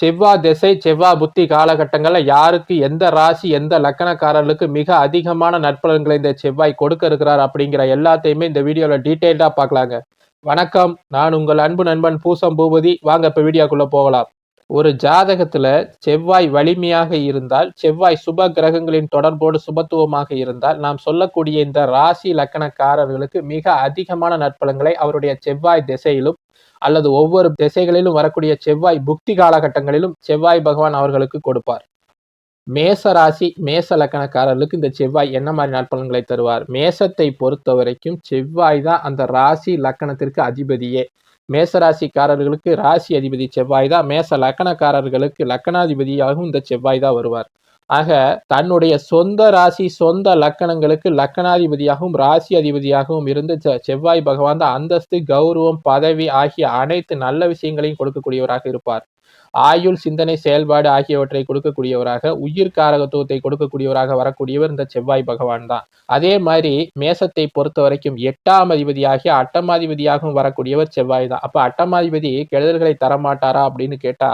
செவ்வாய் திசை, செவ்வாய் புத்தி காலகட்டங்கள்ல யாருக்கு எந்த ராசி, எந்த லக்கணக்காரர்களுக்கு மிக அதிகமான நற்பலன்களை இந்த செவ்வாய் கொடுக்க இருக்கிறார் அப்படிங்கிற எல்லாத்தையுமே இந்த வீடியோல டீடைல்டா பார்க்கலாங்க. வணக்கம், நான் உங்கள் அன்பு நண்பன் பூசம் பூபதி. வாங்க இப்ப வீடியோக்குள்ள போகலாம். ஒரு ஜாதகத்துல செவ்வாய் வலிமையாக இருந்தால், செவ்வாய் சுப கிரகங்களின் தொடர்போடு சுபத்துவமாக இருந்தால், நாம் சொல்லக்கூடிய இந்த ராசி லக்கணக்காரர்களுக்கு மிக அதிகமான நற்பலன்களை அவருடைய செவ்வாய் திசையிலும் அல்லது ஒவ்வொரு திசைகளிலும் வரக்கூடிய செவ்வாய் புக்தி காலகட்டங்களிலும் செவ்வாய் பகவான் அவர்களுக்கு கொடுப்பார். மேச ராசி, மேச லக்கணக்காரர்களுக்கு இந்த செவ்வாய் என்ன மாதிரி நற்பலன்களை தருவார்? மேசத்தை பொறுத்த வரைக்கும் செவ்வாய் தான் அந்த ராசி லக்கணத்திற்கு அதிபதியே. மேச ராசிக்காரர்களுக்கு ராசி அதிபதி செவ்வாய் தான். மேச லக்கணக்காரர்களுக்கு லக்கணாதிபதியாகவும் இந்த செவ்வாய் தான் வருவார். ஆக தன்னுடைய சொந்த ராசி, சொந்த லக்கணங்களுக்கு லக்கணாதிபதியாகவும் ராசி அதிபதியாகவும் இருந்து செவ்வாய் பகவான் தான் அந்தஸ்து, கௌரவம், பதவி ஆகிய அனைத்து நல்ல விஷயங்களையும் கொடுக்கக்கூடியவராக இருப்பார். ஆயுள், சிந்தனை, செயல்பாடு ஆகியவற்றை கொடுக்கக்கூடியவராக, உயிர் காரகத்துவத்தை கொடுக்கக்கூடியவராக வரக்கூடியவர் இந்த செவ்வாய் பகவான் தான். அதே மாதிரி மேசத்தை பொறுத்த வரைக்கும் 8ஆம் அதிபதியாகிய அட்டமாதிபதியாகவும் வரக்கூடியவர் செவ்வாய் தான். அப்ப அட்டமாதிபதி கெடுதல்களை தரமாட்டாரா அப்படின்னு கேட்டா,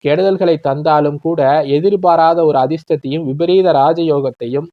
கெடுதல்களை தந்தாலும் கூட எதிர்பாராத ஒரு அதிர்ஷ்டத்தையும் விபரீத ராஜயோகத்தையும்,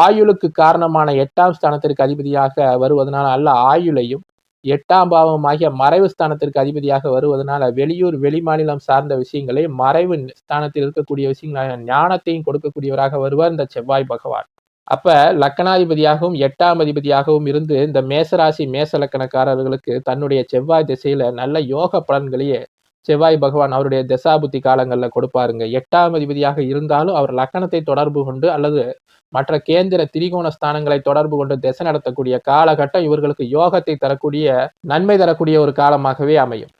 ஆயுளுக்கு காரணமான 8ஆம் ஸ்தானத்திற்கு அதிபதியாக வருவதனால அல்ல ஆயுளையும், 8ஆம் பாவமாகிய மறைவு ஸ்தானத்திற்கு அதிபதியாக வருவதனால வெளியூர் வெளிமாநிலம் சார்ந்த விஷயங்களை, மறைவு ஸ்தானத்தில் இருக்கக்கூடிய விஷயங்களான ஞானத்தையும் கொடுக்கக்கூடியவராக வருவார் இந்த செவ்வாய் பகவான். அப்ப லக்கணாதிபதியாகவும் 8ஆம் அதிபதியாகவும் இருந்து இந்த மேசராசி மேச லக்கணக்காரர்களுக்கு தன்னுடைய செவ்வாய் திசையில நல்ல யோக பலன்களையே செவ்வாய் பகவான் அவருடைய தசாபுத்தி காலங்கள்ல கொடுப்பாருங்க. 8ஆம் அதிபதியாக இருந்தாலும் அவர் லக்கணத்தை தொடர்பு கொண்டு அல்லது மற்ற கேந்திர திரிகோண ஸ்தானங்களை தொடர்பு கொண்டு திசை நடத்தக்கூடிய காலகட்டம் இவர்களுக்கு யோகத்தை தரக்கூடிய, நன்மை தரக்கூடிய ஒரு காலமாகவே அமையும்.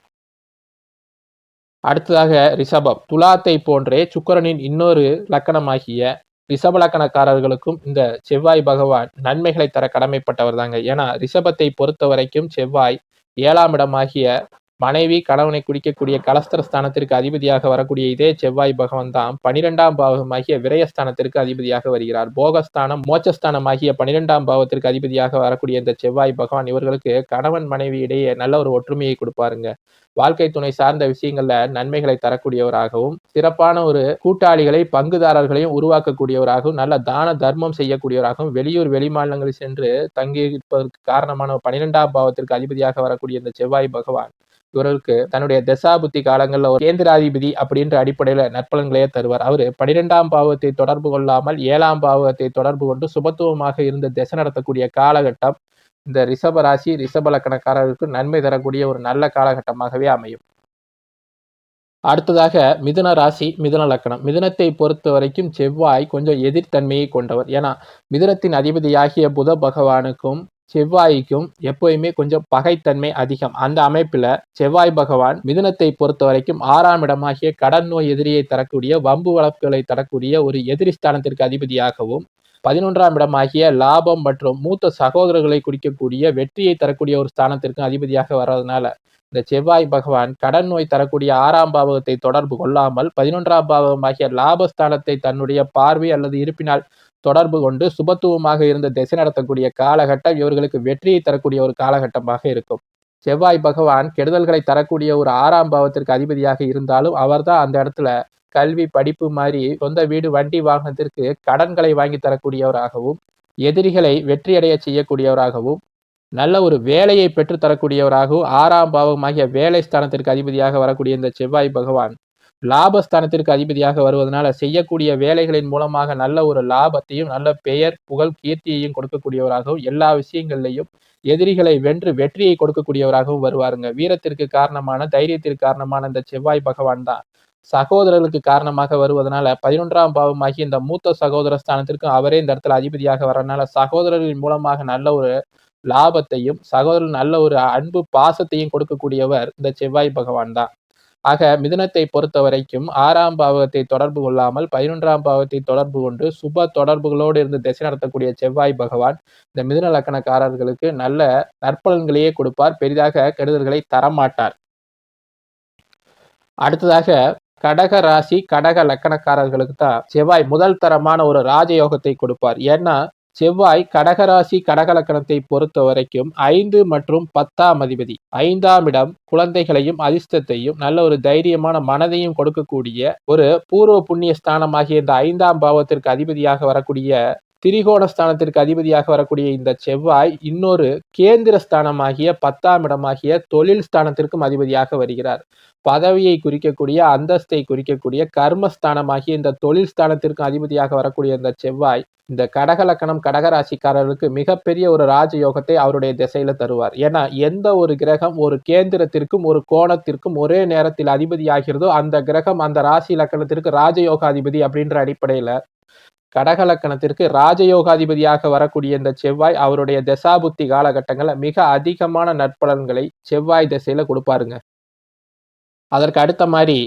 அடுத்ததாக ரிஷபம். துலாத்தை போன்றே சுக்கிரனின் இன்னொரு லக்கணமாகிய ரிஷப லக்கணக்காரர்களுக்கும் இந்த செவ்வாய் பகவான் நன்மைகளை தர கடமைப்பட்டவர் தாங்க. ஏன்னா ரிஷபத்தை பொறுத்த வரைக்கும் செவ்வாய் 7ஆம் இடமாகிய மனைவி, கணவனை குறிக்கக்கூடிய கலஸ்திர ஸ்தானத்திற்கு அதிபதியாக வரக்கூடிய இதே செவ்வாய் பகவான் தான் 12ஆம் பாவமாகிய விரயஸ்தானத்திற்கு அதிபதியாக வருகிறார். போகஸ்தானம், மோட்சஸ்தானம் ஆகிய 12ஆம் பாவத்திற்கு அதிபதியாக வரக்கூடிய இந்த செவ்வாய் பகவான் இவர்களுக்கு கணவன் மனைவி இடையே நல்ல ஒரு ஒற்றுமையை கொடுப்பாருங்க. வாழ்க்கை துணை சார்ந்த விஷயங்கள்ல நன்மைகளை தரக்கூடியவராகவும், சிறப்பான ஒரு கூட்டாளிகளை, பங்குதாரர்களையும் உருவாக்கக்கூடியவராகவும், நல்ல தான தர்மம் செய்யக்கூடியவராகவும், வெளியூர் வெளிமாநிலங்களில் சென்று தங்கி இருப்பதற்கு காரணமான 12ஆம் பாவத்திற்கு அதிபதியாக வரக்கூடிய இந்த செவ்வாய் பகவான் இவர்களுக்கு தன்னுடைய தசாபுத்தி காலங்கள்ல ஒரு கேந்திராதிபதி அப்படின்ற அடிப்படையில நற்பலன்களையே தருவார். அவரு 12ஆம் பாவத்தை தொடர்பு கொள்ளாமல் 7ஆம் பாவத்தை தொடர்பு கொண்டு சுபத்துவமாக இருந்து திசை நடத்தக்கூடிய காலகட்டம் இந்த ரிஷப ராசி, ரிஷப லக்கணக்காரர்களுக்கு நன்மை தரக்கூடிய ஒரு நல்ல காலகட்டமாகவே அமையும். அடுத்ததாக மிதுன ராசி, மிதுன லக்கணம். மிதுனத்தை பொறுத்த வரைக்கும் செவ்வாய் கொஞ்சம் எதிர்த்தன்மையை கொண்டவர். ஏன்னா மிதுனத்தின் அதிபதியாகிய புத பகவானுக்கும் செவ்வாய்க்கும் எப்பயுமே கொஞ்சம் பகைத்தன்மை அதிகம். அந்த அமைப்புல செவ்வாய் பகவான் மிதுனத்தை பொறுத்த வரைக்கும் 6ஆம் இடமாகிய கடன் நோய் எதிரியை தரக்கூடிய, வம்பு வழக்குகளை தரக்கூடிய ஒரு எதிரி ஸ்தானத்திற்கு அதிபதியாகவும், 11ஆம் இடமாகிய லாபம் மற்றும் மூத்த சகோதரர்களை குறிக்கக்கூடிய வெற்றியை தரக்கூடிய ஒரு ஸ்தானத்திற்கு அதிபதியாக வர்றதுனால இந்த செவ்வாய் பகவான் கடன் நோய் தரக்கூடிய 6ஆம் பாவகத்தை தொடர்பு கொள்ளாமல் 11ஆம் பாவமாகிய லாபஸ்தானத்தை தன்னுடைய பார்வை அல்லது இருப்பினால் தொடர்பு கொண்டு சுபத்துவமாக இருந்த திசை நடத்தக்கூடிய காலகட்டம் இவர்களுக்கு வெற்றியை தரக்கூடிய ஒரு காலகட்டமாக இருக்கும். செவ்வாய் பகவான் கெடுதல்களை தரக்கூடிய ஒரு 6ஆம் பாவத்திற்கு அதிபதியாக இருந்தாலும் அவர்தான் அந்த இடத்துல கல்வி, படிப்பு மாதிரி சொந்த வீடு, வண்டி, வாகனத்திற்கு கடன்களை வாங்கி தரக்கூடியவராகவும், எதிரிகளை வெற்றியடைய செய்யக்கூடியவராகவும், நல்ல ஒரு வேலையை பெற்று தரக்கூடியவராகவும் 6ஆம் பாவமாகிய வேலை ஸ்தானத்திற்கு அதிபதியாக வரக்கூடிய இந்த செவ்வாய் பகவான் லாபஸ்தானத்திற்கு அதிபதியாக வருவதனால செய்யக்கூடிய வேலைகளின் மூலமாக நல்ல ஒரு லாபத்தையும், நல்ல பெயர், புகழ், கீர்த்தியையும் கொடுக்கக்கூடியவராகவும், எல்லா விஷயங்கள்லையும் எதிரிகளை வென்று வெற்றியை கொடுக்கக்கூடியவராகவும் வருவாருங்க. வீரத்திற்கு காரணமான, தைரியத்திற்கு காரணமான இந்த செவ்வாய் பகவான் தான் சகோதரர்களுக்கு காரணமாக வருவதனால 11ஆம் பாவமாகி இந்த மூத்த சகோதர ஸ்தானத்திற்கும் அவரே இந்த இடத்துல அதிபதியாக வர்றதுனால சகோதரர்களின் மூலமாக நல்ல ஒரு லாபத்தையும், சகோதரர் நல்ல ஒரு அன்பு பாசத்தையும் கொடுக்கக்கூடியவர் இந்த செவ்வாய் பகவான் தான். ஆக மிதுனத்தை பொறுத்த வரைக்கும் 6ஆம் பாவகத்தை தொடர்பு கொள்ளாமல் 11ஆம் பாவத்தை தொடர்பு கொண்டு சுப தொடர்புகளோடு இருந்து திசை நடத்தக்கூடிய செவ்வாய் பகவான் இந்த மிதுன லக்கணக்காரர்களுக்கு நல்ல நற்பலன்களையே கொடுப்பார். பெரிதாக கெடுதல்களை தரமாட்டார். அடுத்ததாக கடக ராசி, கடக லக்கணக்காரர்களுக்கு தான் செவ்வாய் முதல் தரமான ஒரு ராஜயோகத்தை கொடுப்பார். ஏன்னா செவ்வாய் கடகராசி கடகலக்கணத்தை பொறுத்த வரைக்கும் 5 மற்றும் 10ஆம் அதிபதி. 5ஆம் இடம் குழந்தைகளையும் அதிர்ஷ்டத்தையும் நல்ல ஒரு தைரியமான மனதையும் கொடுக்கக்கூடிய ஒரு பூர்வ புண்ணிய ஸ்தானமாகிய இந்த 5ஆம் பாவத்திற்கு அதிபதியாக வரக்கூடிய திரிகோண ஸ்தானத்திற்கு அதிபதியாக வரக்கூடிய இந்த செவ்வாய் இன்னொரு கேந்திர ஸ்தானமாகிய 10ஆம் இடமாகிய தொழில் ஸ்தானத்திற்கும் அதிபதியாக வருகிறார். பதவியை குறிக்கக்கூடிய அந்தஸ்தை குறிக்கக்கூடிய கர்மஸ்தானமாகிய இந்த தொழில் ஸ்தானத்திற்கு அதிபதியாக வரக்கூடிய இந்த செவ்வாய் இந்த கடகலக்கணம் கடகராசிக்காரர்களுக்கு மிகப்பெரிய ஒரு ராஜயோகத்தை அவருடைய திசையில தருவார். ஏன்னா எந்த ஒரு கிரகம் ஒரு கேந்திரத்திற்கும் ஒரு கோணத்திற்கும் ஒரே நேரத்தில் அதிபதி ஆகிறதோ அந்த கிரகம் அந்த ராசி லக்கணத்திற்கு ராஜயோக அதிபதி அப்படின்ற அடிப்படையில கடகலக்கணத்திற்கு ராஜயோகாதிபதியாக வரக்கூடிய இந்த செவ்வாய் அவருடைய தசாபுத்தி காலகட்டங்கள்ல மிக அதிகமான நற்பலன்களை செவ்வாய் திசையில கொடுப்பாருங்க. அதற்கு அடுத்த மாதிரி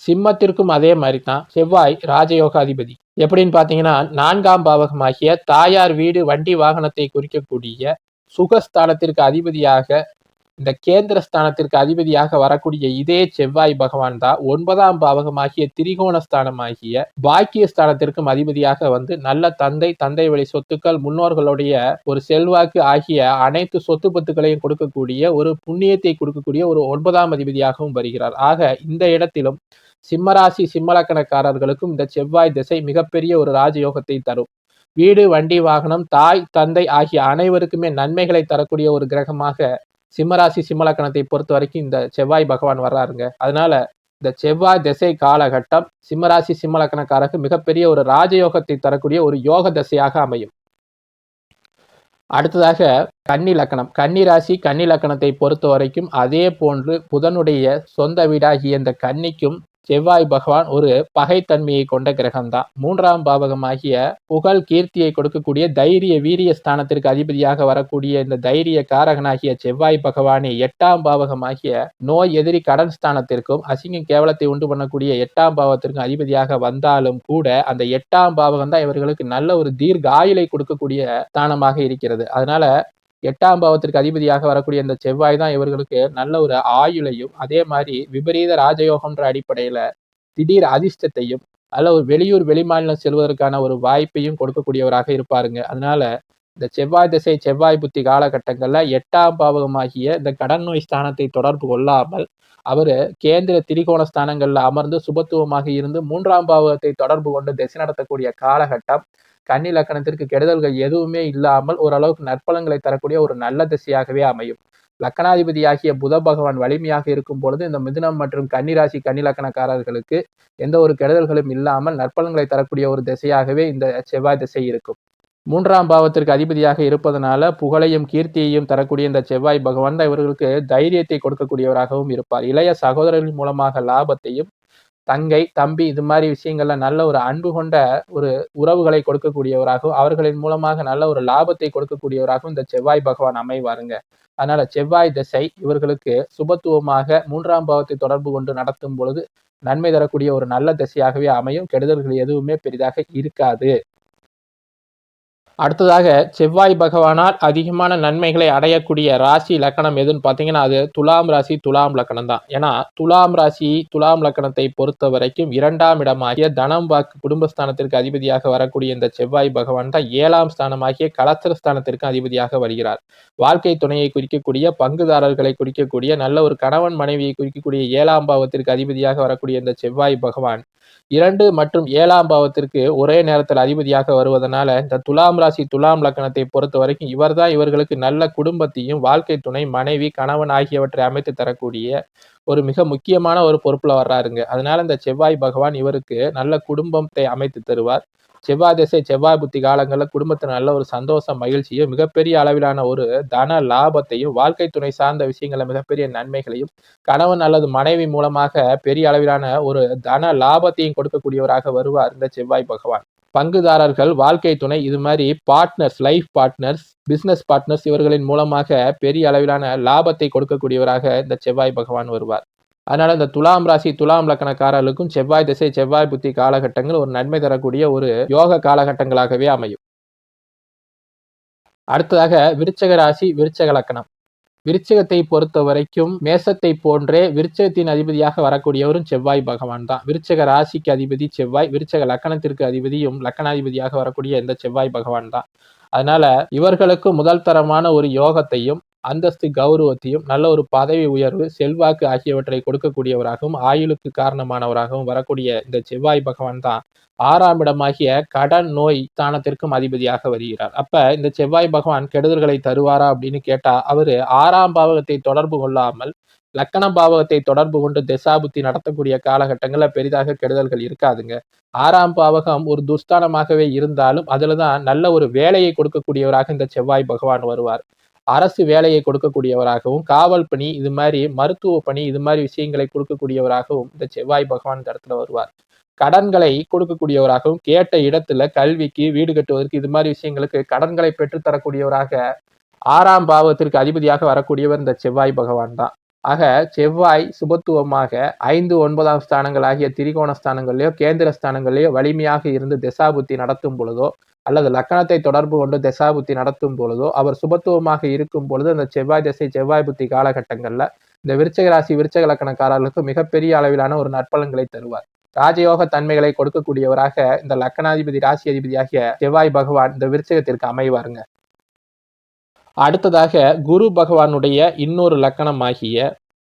சிம்மத்திற்கும் அதே மாதிரி தான் செவ்வாய் ராஜயோகாதிபதி. எப்படின்னு பார்த்தீங்கன்னா 4ஆம் பாவகமாகிய தாயார் வீடு வண்டி வாகனத்தை குறிக்கக்கூடிய சுகஸ்தானத்திற்கு அதிபதியாக இந்த கேந்திர ஸ்தானத்திற்கு அதிபதியாக வரக்கூடிய இதே செவ்வாய் பகவான் தான் 9ஆம் பாவகமாகிய திரிகோண ஸ்தானமாகிய பாக்கிய ஸ்தானத்திற்கும் அதிபதியாக வந்து நல்ல தந்தை வழி சொத்துக்கள் முன்னோர்களுடைய ஒரு செல்வாக்கு ஆகிய அனைத்து சொத்து பத்துக்களையும் கொடுக்கக்கூடிய ஒரு புண்ணியத்தை கொடுக்கக்கூடிய ஒரு 9ஆம் அதிபதியாகவும் வருகிறார். ஆக இந்த இடத்திலும் சிம்மராசி சிம்மலக்கணக்காரர்களுக்கும் இந்த செவ்வாய் திசை மிகப்பெரிய ஒரு ராஜயோகத்தை தரும். வீடு வண்டி வாகனம் தாய் தந்தை ஆகிய அனைவருக்குமே நன்மைகளை தரக்கூடிய ஒரு கிரகமாக சிம்மராசி சிம்மலக்கணத்தை பொறுத்த வரைக்கும் இந்த செவ்வாய் பகவான் வர்றாருங்க. அதனால இந்த செவ்வாய் திசை காலகட்டம் சிம்மராசி சிம்மலக்கணக்காரருக்கு மிகப்பெரிய ஒரு ராஜயோகத்தை தரக்கூடிய ஒரு யோக திசையாக அமையும். அடுத்ததாக கன்னி லக்கணம். கன்னி ராசி கன்னி லக்கணத்தை பொறுத்த வரைக்கும் அதே போன்று புதனுடைய சொந்த வீடாகிய இந்த கன்னிக்கும் செவ்வாய் பகவான் ஒரு பகைத்தன்மையை கொண்ட கிரகம்தான். 3ஆம் பாவகமாகிய புகழ் கீர்த்தியை கொடுக்கக்கூடிய தைரிய வீரிய ஸ்தானத்திற்கு அதிபதியாக வரக்கூடிய இந்த தைரிய காரகனாகிய செவ்வாய் பகவானே 8ஆம் பாவகமாகிய நோய் எதிரி கடன் ஸ்தானத்திற்கும் அசிங்கம் கேவலத்தை உண்டு பண்ணக்கூடிய 8ஆம் பாவத்திற்கும் அதிபதியாக வந்தாலும் கூட அந்த 8ஆம் பாவகம் தான் இவர்களுக்கு நல்ல ஒரு தீர்க்க ஆயுளை கொடுக்கக்கூடிய ஸ்தானமாக இருக்கிறது. அதனால 8ஆம் பாவத்திற்கு அதிபதியாக வரக்கூடிய இந்த செவ்வாய் தான் இவர்களுக்கு நல்ல ஒரு ஆயுளையும் அதே மாதிரி விபரீத ராஜயோகம்ன்ற அடிப்படையில திடீர் அதிர்ஷ்டத்தையும் அல்ல ஒரு வெளியூர் வெளிமாநிலம் செல்வதற்கான ஒரு வாய்ப்பையும் கொடுக்கக்கூடியவராக இருப்பாருங்க. அதனால இந்த செவ்வாய் திசை செவ்வாய் புத்தி காலகட்டங்கள்ல 8ஆம் பாவகமாகிய இந்த கடன் நோய் ஸ்தானத்தை தொடர்பு கொள்ளாமல் அவரு கேந்திர திரிகோண ஸ்தானங்கள்ல அமர்ந்து சுபத்துவமாக இருந்து 3ஆம் பாவகத்தை தொடர்பு கொண்டு திசை நடத்தக்கூடிய காலகட்டம் கன்னி லக்கணத்திற்கு கெடுதல்கள் எதுவுமே இல்லாமல் ஓரளவுக்கு நற்பலன்களை தரக்கூடிய ஒரு நல்ல திசையாகவே அமையும். லக்கணாதிபதியாகிய புத பகவான் வலிமையாக இருக்கும் பொழுது இந்த மிதுனம் மற்றும் கன்னிராசி கன்னி லக்கணக்காரர்களுக்கு எந்த ஒரு கெடுதல்களும் இல்லாமல் நற்பலன்களை தரக்கூடிய ஒரு திசையாகவே இந்த செவ்வாய் திசை இருக்கும். 3ஆம் பாவத்திற்கு அதிபதியாக இருப்பதனால புகழையும் கீர்த்தியையும் தரக்கூடிய இந்த செவ்வாய் பகவான் தான் இவர்களுக்கு தைரியத்தை கொடுக்கக்கூடியவராகவும் இருப்பார். இளைய சகோதரர்கள் மூலமாக லாபத்தையும் தங்கை தம்பி இது மாதிரி விஷயங்கள்ல நல்ல ஒரு அன்பு கொண்ட ஒரு உறவுகளை கொடுக்கக்கூடியவராகவும் அவர்களின் மூலமாக நல்ல ஒரு லாபத்தை கொடுக்கக்கூடியவராகவும் இந்த செவ்வாய் பகவான் அமைவாருங்க. அதனால செவ்வாய் திசை இவர்களுக்கு சுபத்துவமாக 3ஆம் பாவத்தை தொடர்பு கொண்டு நடத்தும் பொழுது நன்மை தரக்கூடிய ஒரு நல்ல திசையாகவே அமையும். கெடுதல்கள் எதுவுமே பெரிதாக இருக்காது. அடுத்ததாக செவ்வாய் பகவானால் அதிகமான நன்மைகளை அடையக்கூடிய ராசி லக்கணம் எதுன்னு பார்த்தீங்கன்னா அது துலாம் ராசி துலாம் லக்கணம் தான். ஏன்னா துலாம் ராசி துலாம் லக்கணத்தை பொறுத்த வரைக்கும் 2ஆம் இடமாகிய தனம் வாக்கு குடும்பஸ்தானத்திற்கு அதிபதியாக வரக்கூடிய இந்த செவ்வாய் பகவான் தான் 7ஆம் ஸ்தானமாகிய கலத்திர ஸ்தானத்திற்கு அதிபதியாக வருகிறார். வாழ்க்கை துணையை குறிக்கக்கூடிய பங்குதாரர்களை குறிக்கக்கூடிய நல்ல ஒரு கணவன் மனைவியை குறிக்கக்கூடிய 7ஆம் பாவத்திற்கு அதிபதியாக வரக்கூடிய இந்த செவ்வாய் பகவான் 2 மற்றும் 7ஆம் பாவத்திற்கு ஒரே நேரத்தில் அதிபதியாக வருவதனால இந்த துலாம் ராசி துலாம் லக்கணத்தை பொறுத்த வரைக்கும் இவர்தான் இவர்களுக்கு நல்ல குடும்பத்தையும் வாழ்க்கை துணை மனைவி கணவன் ஆகியவற்றை அமைத்து தரக்கூடிய ஒரு மிக முக்கியமான ஒரு பொறுப்புல வர்றாருங்க. அதனால இந்த செவ்வாய் பகவான் இவருக்கு நல்ல குடும்பத்தை அமைத்து தருவார். செவ்வாய் திசை செவ்வாய் புத்தி காலங்களில் குடும்பத்தில் நல்ல ஒரு சந்தோஷம் மகிழ்ச்சியும் மிகப்பெரிய அளவிலான ஒரு தன லாபத்தையும் வாழ்க்கை துணை சார்ந்த விஷயங்கள மிகப்பெரிய நன்மைகளையும் கணவன் அல்லது மனைவி மூலமாக பெரிய அளவிலான ஒரு தன லாபத்தையும் கொடுக்கக்கூடியவராக வருவார் இந்த செவ்வாய் பகவான். பங்குதாரர்கள் வாழ்க்கை துணை இது மாதிரி partners life partners business partners இவர்களின் மூலமாக பெரிய அளவிலான லாபத்தை கொடுக்கக்கூடியவராக இந்த செவ்வாய் பகவான் வருவார். அதனால இந்த துலாம் ராசி துலாம் லக்கணக்காரர்களுக்கும் செவ்வாய் திசை செவ்வாய் புத்தி காலகட்டங்கள் ஒரு நன்மை தரக்கூடிய ஒரு யோக காலகட்டங்களாகவே அமையும். அடுத்ததாக விருச்சக ராசி விருச்சக லக்கணம். விருச்சிகத்தை பொறுத்த வரைக்கும் மேசத்தை போன்றே விருச்சிகத்தின் அதிபதியாக வரக்கூடியவரும் செவ்வாய் பகவான் தான். விருச்சிக ராசிக்கு அதிபதி செவ்வாய், விருச்சிக லக்கணத்திற்கு அதிபதியும் லக்கணாதிபதியாக வரக்கூடிய இந்த செவ்வாய் பகவான் தான். அதனால இவர்களுக்கு முதல் தரமான ஒரு யோகத்தையும் அந்தஸ்து கௌரவத்தையும் நல்ல ஒரு பதவி உயர்வு செல்வாக்கு ஆகியவற்றை கொடுக்கக்கூடியவராகவும் ஆயுளுக்கு காரணமானவராகவும் வரக்கூடிய இந்த செவ்வாய் பகவான் தான் 6ஆம் இடமாகிய கடன் நோய் ஸ்தானத்திற்கும் அதிபதியாக வருகிறார். அப்ப இந்த செவ்வாய் பகவான் கெடுதல்களை தருவாரா அப்படின்னு கேட்டா அவரு 6ஆம் பாவகத்தை தொடர்பு கொள்ளாமல் லக்கண பாவகத்தை தொடர்பு கொண்டு திசாபுத்தி நடத்தக்கூடிய காலகட்டங்கள்ல பெரிதாக கெடுதல்கள் இருக்காதுங்க. 6ஆம் பாவகம் ஒரு துஸ்தானமாகவே இருந்தாலும் அதுலதான் நல்ல ஒரு வேலையை கொடுக்கக்கூடியவராக இந்த செவ்வாய் பகவான் வருவார். அரசு வேலையை கொடுக்கக்கூடியவராகவும் காவல் பணி இது மாதிரி மருத்துவ பணி இது மாதிரி விஷயங்களை கொடுக்கக்கூடியவராகவும் இந்த செவ்வாய் பகவான் இந்த இடத்துல வருவார். கடன்களை கொடுக்கக்கூடியவராகவும் கேட்ட இடத்துல கல்விக்கு வீடு கட்டுவதற்கு இது மாதிரி விஷயங்களுக்கு கடன்களை பெற்றுத்தரக்கூடியவராக 6ஆம் பாவத்திற்கு அதிபதியாக வரக்கூடியவர் இந்த செவ்வாய் பகவான் தான். ஆக செவ்வாய் சுபத்துவமாக 5, 9ஆம் ஸ்தானங்கள் ஆகிய திரிகோண ஸ்தானங்கள்லயோ கேந்திர ஸ்தானங்கள்லயோ வலிமையாக இருந்து திசாபுத்தி நடத்தும் பொழுதோ அல்லது லக்கணத்தை தொடர்பு கொண்டு திசாபுத்தி நடத்தும் பொழுதோ அவர் சுபத்துவமாக இருக்கும் பொழுது அந்த செவ்வாய் திசை செவ்வாய் புத்தி காலகட்டங்கள்ல இந்த விருச்சிக ராசி விருச்சிக லக்கணக்காரர்களுக்கு மிகப்பெரிய அளவிலான ஒரு நற்பலன்களை தருவார். ராஜயோக தன்மைகளை கொடுக்கக்கூடியவராக இந்த லக்கணாதிபதி ராசி அதிபதியாகிய செவ்வாய் பகவான் இந்த விருச்சிகத்திற்கு அமைவாருங்க. அடுத்ததாக குரு பகவானுடைய இன்னொரு லக்கணமாகிய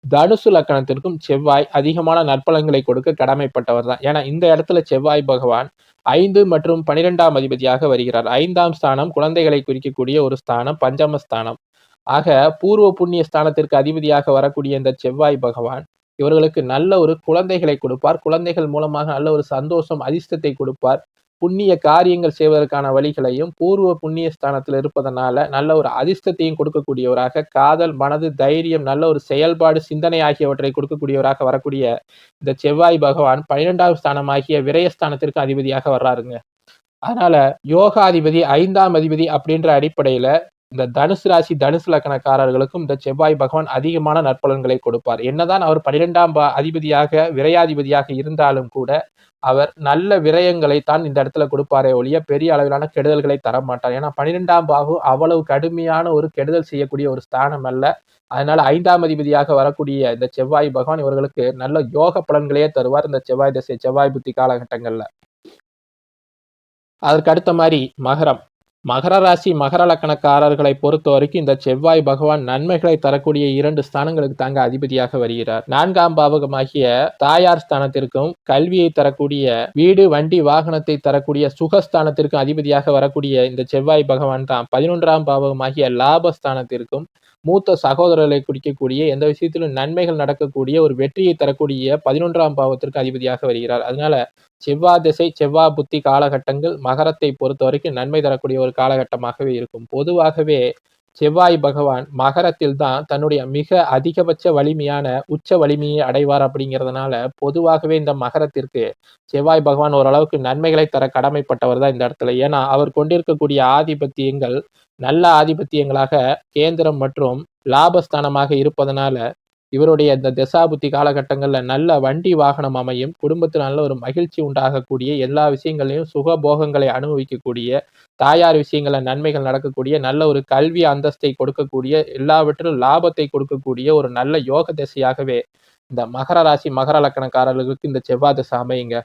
தனுசு லக்கணத்திற்கும் செவ்வாய் அதிகமான நற்பலன்களை கொடுக்க கடமைப்பட்டவர் தான். ஏன்னா இந்த இடத்துல செவ்வாய் பகவான் 5 மற்றும் 12ஆம் அதிபதியாக வருகிறார். 5ஆம் ஸ்தானம் குழந்தைகளை குறிக்கக்கூடிய ஒரு ஸ்தானம், பஞ்சமஸ்தானம். ஆக பூர்வ புண்ணிய ஸ்தானத்திற்கு அதிபதியாக வரக்கூடிய இந்த செவ்வாய் பகவான் இவர்களுக்கு நல்ல ஒரு குழந்தைகளை கொடுப்பார். குழந்தைகள் மூலமாக நல்ல ஒரு சந்தோஷம் அதிர்ஷ்டத்தை கொடுப்பார். புண்ணிய காரியங்கள் செய்வதற்கான வழிகளையும் பூர்வ புண்ணிய ஸ்தானத்தில் இருப்பதனால நல்ல ஒரு அதிர்ஷ்டத்தையும் கொடுக்கக்கூடியவராக காதல் மனது தைரியம் நல்ல ஒரு செயல்பாடு சிந்தனை ஆகியவற்றை கொடுக்கக்கூடியவராக வரக்கூடிய இந்த செவ்வாய் பகவான் 12ஆம் ஸ்தானமாகிய விரயஸ்தானத்திற்கு அதிபதியாக வர்றாருங்க. அதனால யோகாதிபதி 5ஆம் அதிபதி அப்படின்ற அடிப்படையில இந்த தனுசு ராசி தனுசு லக்கணக்காரர்களுக்கும் இந்த செவ்வாய் பகவான் அதிகமான நற்பலன்களை கொடுப்பார். என்னதான் அவர் 12ஆம் அதிபதியாக விரையாதிபதியாக இருந்தாலும் கூட அவர் நல்ல விரயங்களை தான் இந்த இடத்துல கொடுப்பாரே ஒழிய பெரிய அளவிலான கெடுதல்களை தர மாட்டார். ஏன்னா 12ஆம் பாகம் அவ்வளவு கடுமையான ஒரு கெடுதல் செய்யக்கூடிய ஒரு ஸ்தானம் அல்ல. அதனால 5ஆம் அதிபதியாக வரக்கூடிய இந்த செவ்வாய் பகவான் இவர்களுக்கு நல்ல யோக பலன்களையே தருவார் இந்த செவ்வாய் திசை செவ்வாய் புத்தி காலகட்டங்கள்ல. அதற்கு அடுத்த மாதிரி மகரம். மகர ராசி மகர லக்கணக்காரர்களை பொறுத்த வரைக்கும் இந்த செவ்வாய் பகவான் நன்மைகளை தரக்கூடிய 2 ஸ்தானங்களுக்கு தாங்க அதிபதியாக வருகிறார். 4ஆம் பாவகமாகிய தாயார் ஸ்தானத்திற்கும் கல்வியை தரக்கூடிய வீடு வண்டி வாகனத்தை தரக்கூடிய சுகஸ்தானத்திற்கும் அதிபதியாக வரக்கூடிய இந்த செவ்வாய் பகவான் தான் 11ஆம் பாவகமாகிய லாபஸ்தானத்திற்கும் மூத்த சகோதரர்களை குறிக்கக்கூடிய எந்த விஷயத்திலும் நன்மைகள் நடக்கக்கூடிய ஒரு வெற்றியை தரக்கூடிய 11ஆம் பாவத்திற்கு அதிபதியாக வருகிறார். அதனால செவ்வாய் திசை செவ்வாய் புத்தி காலகட்டங்கள் மகரத்தை பொறுத்த வரைக்கும் நன்மை தரக்கூடிய ஒரு காலகட்டமாகவே இருக்கும். பொதுவாகவே செவ்வாய் பகவான் மகரத்தில் தான் தன்னுடைய மிக அதிகபட்ச வலிமையான உச்ச வலிமையை அடைவார். அப்படிங்கிறதுனால பொதுவாகவே இந்த மகரத்திற்கு செவ்வாய் பகவான் ஓரளவுக்கு நன்மைகளை தர கடமைப்பட்டவர் தான் இந்த இடத்துல. ஏன்னா அவர் கொண்டிருக்கக்கூடிய ஆதிபத்தியங்கள் நல்ல ஆதிபத்தியங்களாக கேந்திரம் மற்றும் லாபஸ்தானமாக இருப்பதனால இவருடைய இந்த தசாபுத்தி காலகட்டங்கள்ல நல்ல வண்டி வாகனம் அமையும். குடும்பத்தில் நல்ல ஒரு மகிழ்ச்சி உண்டாகக்கூடிய எல்லா விஷயங்களையும் சுகபோகங்களை அனுபவிக்கக்கூடிய தாயார் விஷயங்கள நன்மைகள் நடக்கக்கூடிய நல்ல ஒரு கல்வி அந்தஸ்தை கொடுக்கக்கூடிய எல்லாவற்றிலும் லாபத்தை கொடுக்கக்கூடிய ஒரு நல்ல யோக திசையாகவே இந்த மகர ராசி மகர லக்கணக்காரர்களுக்கு இந்த செவ்வாய் திசை அமையுங்க.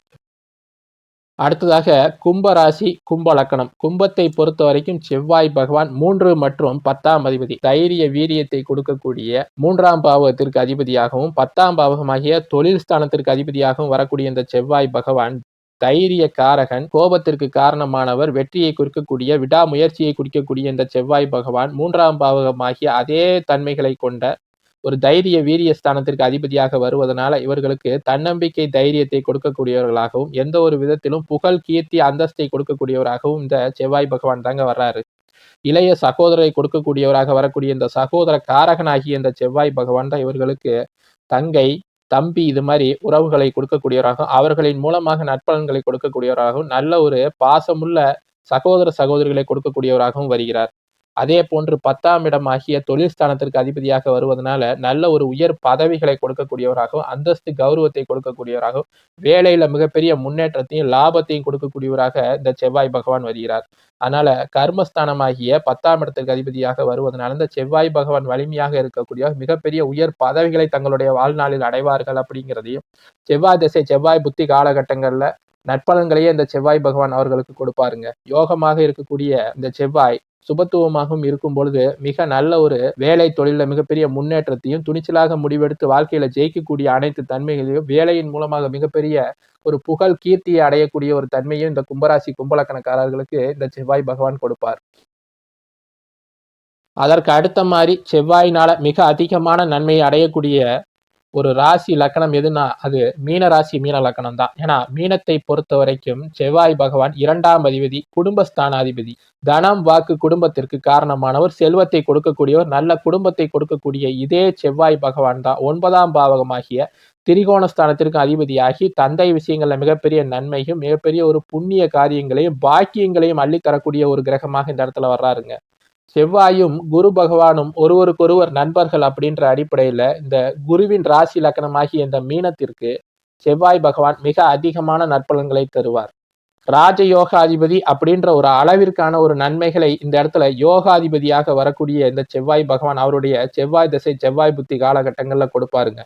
அடுத்ததாக கும்ப ராசி கும்ப லக்கணம். கும்பத்தை பொறுத்த வரைக்கும் செவ்வாய் பகவான் 3 மற்றும் 10ஆம் அதிபதி தைரிய வீரியத்தை கொடுக்கக்கூடிய 3ஆம் பாவகத்திற்கு அதிபதியாகவும் 10ஆம் பாவகமாகிய தொழில் ஸ்தானத்திற்கு அதிபதியாகவும் வரக்கூடிய இந்த செவ்வாய் பகவான் தைரிய காரகன், கோபத்திற்கு காரணமானவர், வெற்றியை குறிக்கக்கூடிய விடாமுயற்சியை குறிக்கக்கூடிய இந்த செவ்வாய் பகவான் 3ஆம் பாவகமாகிய அதே தன்மைகளை கொண்ட ஒரு தைரிய வீரிய ஸ்தானத்திற்கு அதிபதியாக வருவதனால இவர்களுக்கு தன்னம்பிக்கை தைரியத்தை கொடுக்கக்கூடியவர்களாகவும் எந்த ஒரு விதத்திலும் புகழ் கீர்த்தி அந்தஸ்தை கொடுக்கக்கூடியவராகவும் இந்த செவ்வாய் பகவான் தாங்க வர்றாரு. இளைய சகோதரரை கொடுக்கக்கூடியவராக வரக்கூடிய இந்த சகோதர காரகனாகிய இந்த செவ்வாய் பகவான் தான் இவர்களுக்கு தங்கை தம்பி இது மாதிரி உறவுகளை கொடுக்கக்கூடியவராகவும் அவர்களின் மூலமாக நற்பலன்களை கொடுக்கக்கூடியவராகவும் நல்ல ஒரு பாசமுள்ள சகோதர சகோதரிகளை கொடுக்கக்கூடியவராகவும் வருகிறார். அதே போன்று 10ஆம் இடம் ஆகிய தொழில் ஸ்தானத்திற்கு அதிபதியாக வருவதனால நல்ல ஒரு உயர் பதவிகளை கொடுக்கக்கூடியவராகவும், அந்தஸ்து கௌரவத்தை கொடுக்கக்கூடியவராகவும், வேலையில மிகப்பெரிய முன்னேற்றத்தையும் லாபத்தையும் கொடுக்கக்கூடியவராக இந்த செவ்வாய் பகவான் வருகிறார். அதனால கர்மஸ்தானமாகிய 10ஆம் இடத்திற்கு அதிபதியாக வருவதனால இந்த செவ்வாய் பகவான் வலிமையாக இருக்கக்கூடிய மிகப்பெரிய உயர் பதவிகளை தங்களுடைய வாழ்நாளில் அடைவார்கள் அப்படிங்கிறதையும், செவ்வாய் திசை செவ்வாய் புத்தி காலகட்டங்கள்ல நற்பலன்களையே இந்த செவ்வாய் பகவான் அவர்களுக்கு கொடுப்பாருங்க. யோகமாக இருக்கக்கூடிய இந்த செவ்வாய் சுபத்துவமாகவும் இருக்கும் பொழுது மிக நல்ல ஒரு வேலை தொழில மிகப்பெரிய முன்னேற்றத்தையும், துணிச்சலாக முடிவெடுத்து வாழ்க்கையில ஜெயிக்கக்கூடிய அனைத்து தன்மைகளையும், வேலையின் மூலமாக மிகப்பெரிய ஒரு புகழ் கீர்த்தியை அடையக்கூடிய ஒரு தன்மையும் இந்த கும்பராசி கும்பலக்கணக்காரர்களுக்கு இந்த செவ்வாய் பகவான் கொடுப்பார். அதற்கு அடுத்த மாதிரி செவ்வாயினால மிக அதிகமான நன்மையை அடையக்கூடிய ஒரு ராசி லக்கணம் எதுனா அது மீன ராசி மீன லக்கணம் தான். ஏன்னா மீனத்தை பொறுத்த வரைக்கும் செவ்வாய் பகவான் 2ஆம் அதிபதி, குடும்பஸ்தானாதிபதி, தனம் வாக்கு குடும்பத்திற்கு காரணமானவர், செல்வத்தை கொடுக்கக்கூடியவர், நல்ல குடும்பத்தை கொடுக்கக்கூடிய இதே செவ்வாய் பகவான் தான் 9ஆம் பாவகமாகிய திரிகோணஸ்தானத்திற்கு அதிபதியாகி தந்தை விஷயங்கள்ல மிகப்பெரிய நன்மையும், மிகப்பெரிய ஒரு புண்ணிய காரியங்களையும், பாக்கியங்களையும் அள்ளித்தரக்கூடிய ஒரு கிரகமாக இந்த இடத்துல வர்றாருங்க. செவ்வாயும் குரு பகவானும் ஒருவருக்கொருவர் நண்பர்கள் அப்படின்ற அடிப்படையில இந்த குருவின் ராசி லக்கணமாகிய இந்த மீனத்திற்கு செவ்வாய் பகவான் மிக அதிகமான நற்பலன்களை தருவார். ராஜயோகாதிபதி அப்படின்ற ஒரு அளவிற்கான ஒரு நன்மைகளை இந்த இடத்துல யோகாதிபதியாக வரக்கூடிய இந்த செவ்வாய் பகவான் அவருடைய செவ்வாய் திசை செவ்வாய் புத்தி காலகட்டங்கள்ல கொடுப்பாருங்க.